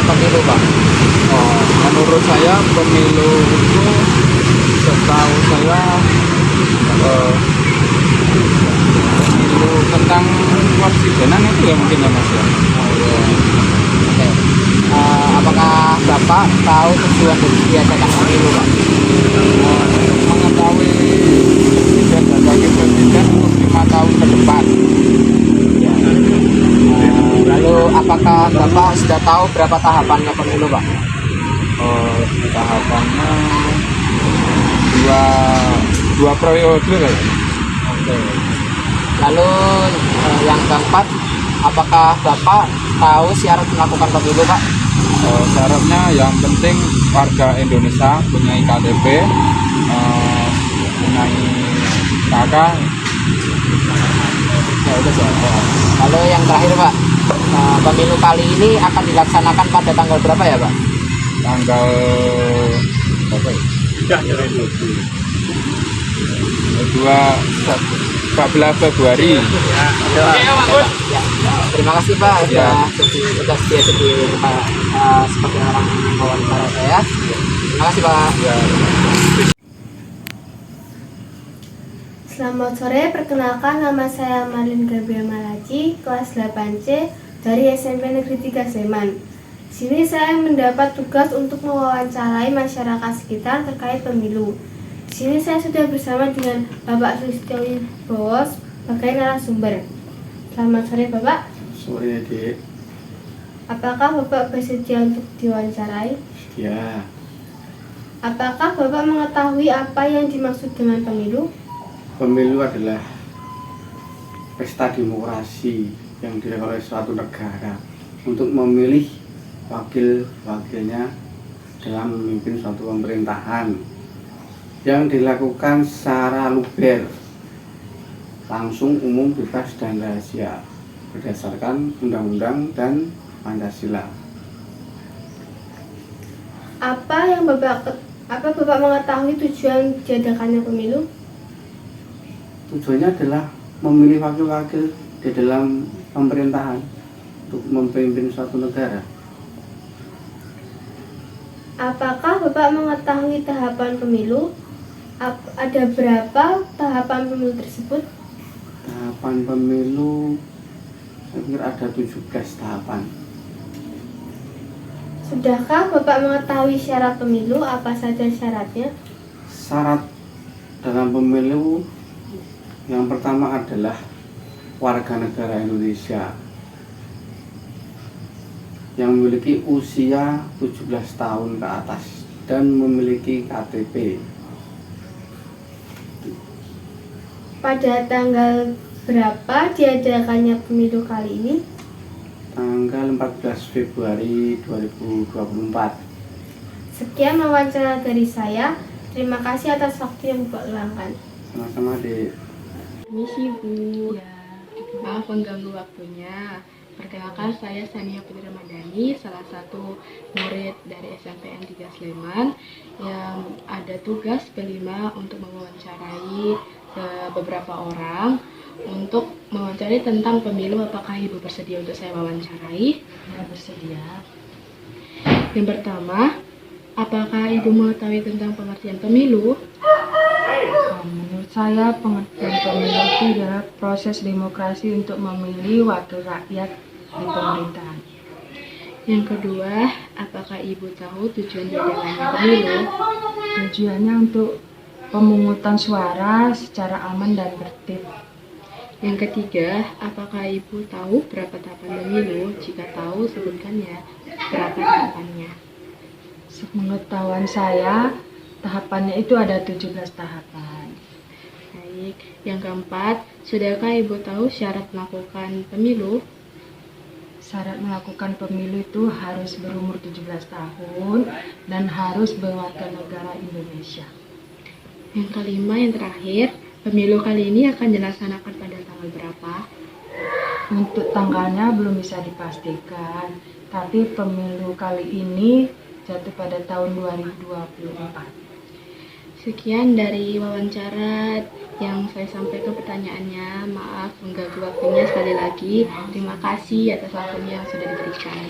pemilu, Pak? Oh, menurut saya pemilu itu setahu saya eh, pemilu tentang presidenan itu ya mungkin ya Mas ya. Oke. Apakah Bapak tahu tujuan dari diadakan pemilu, Pak? Mengetahui presiden dan wakil presiden untuk 5 tahun ke depan. Ya. Lalu apakah Bapak sudah tahu berapa tahapannya pemilu, Pak? Oh, tahapannya dua periode kayaknya. Oke. Lalu yang keempat, apakah Bapak tahu syarat melakukan pemilu, Pak? Syaratnya yang penting warga Indonesia punya KTP, punya KK. Ya udah siapa. Lalu yang terakhir, Pak, pemilu kali ini akan dilaksanakan pada tanggal berapa ya, Pak? Tanggal berapa ya? 14 Februari. Ya. Terima kasih, Pak, Ya. sudah setia sebagai orang wawancara saya. Terima kasih, Pak. Ya. Selamat sore, perkenalkan nama saya Marlin Gabriel Malaci, kelas 8C dari SMP Negeri 3 Sleman. Di sini saya mendapat tugas untuk mewawancarai masyarakat sekitar terkait pemilu. Di sini saya sudah bersama dengan Bapak Sulistyo Wibowo sebagai narasumber. Selamat sore, Bapak. Sore, Dek. Apakah Bapak bersedia untuk diwawancarai? Ya, Apakah Bapak mengetahui apa yang dimaksud dengan pemilu? pemilu adalah pesta demokrasi yang dilakukan oleh suatu negara untuk memilih wakil-wakilnya dalam memimpin suatu pemerintahan yang dilakukan secara luber, langsung, umum, bebas, dan rahasia berdasarkan undang-undang dan Pancasila. Apa Bapak mengetahui tujuan diadakannya pemilu? Tujuannya adalah memilih wakil-wakil di dalam pemerintahan untuk memimpin suatu negara. Apakah Bapak mengetahui tahapan pemilu? Ada berapa tahapan pemilu tersebut? Tahapan pemilu, saya pikir ada 17 tahapan. Sudahkah Bapak mengetahui syarat pemilu? Apa saja syaratnya? Syarat dalam pemilu yang pertama adalah warga negara Indonesia yang memiliki usia 17 tahun ke atas dan memiliki KTP. Pada tanggal berapa diadakannya pemilu kali ini? Tanggal 14 Februari 2024. Sekian wawancara dari saya. Terima kasih atas waktu yang Bapak luangkan. Sama-sama, Dek. Permisi, Bu. Maaf mengganggu waktunya. Perkenalkan, saya Sania Putri Ramadhani, salah satu murid dari SMPN 3 Sleman yang ada tugas kelima untuk mewawancarai beberapa orang untuk mewawancarai tentang pemilu. Apakah Ibu bersedia untuk saya wawancarai? Ya, bersedia. Yang pertama, apakah Ibu mengetahui tentang pengertian pemilu? Menurut saya pengertian pemilu itu adalah proses demokrasi untuk memilih wakil rakyat di pemerintahan. Yang kedua, apakah Ibu tahu tujuan diadakannya pemilu? Tujuannya untuk pemungutan suara secara aman dan tertib. Yang ketiga, apakah Ibu tahu berapa tahapan pemilu? Jika tahu, sebutkan ya berapa tahapannya. Sepengetahuan saya, tahapannya itu ada 17 tahapan. Baik, yang keempat, sudahkah Ibu tahu syarat melakukan pemilu? Syarat melakukan pemilu itu harus berumur 17 tahun dan harus berwarga negara Indonesia. Yang kelima, yang terakhir, pemilu kali ini akan dilaksanakan pada tanggal berapa? Untuk tanggalnya belum bisa dipastikan, tapi pemilu kali ini jatuh pada tahun 2024. Sekian dari wawancara yang saya sampaikan pertanyaannya. Maaf mengganggu waktunya sekali lagi. Terima kasih atas waktunya yang sudah diberikan.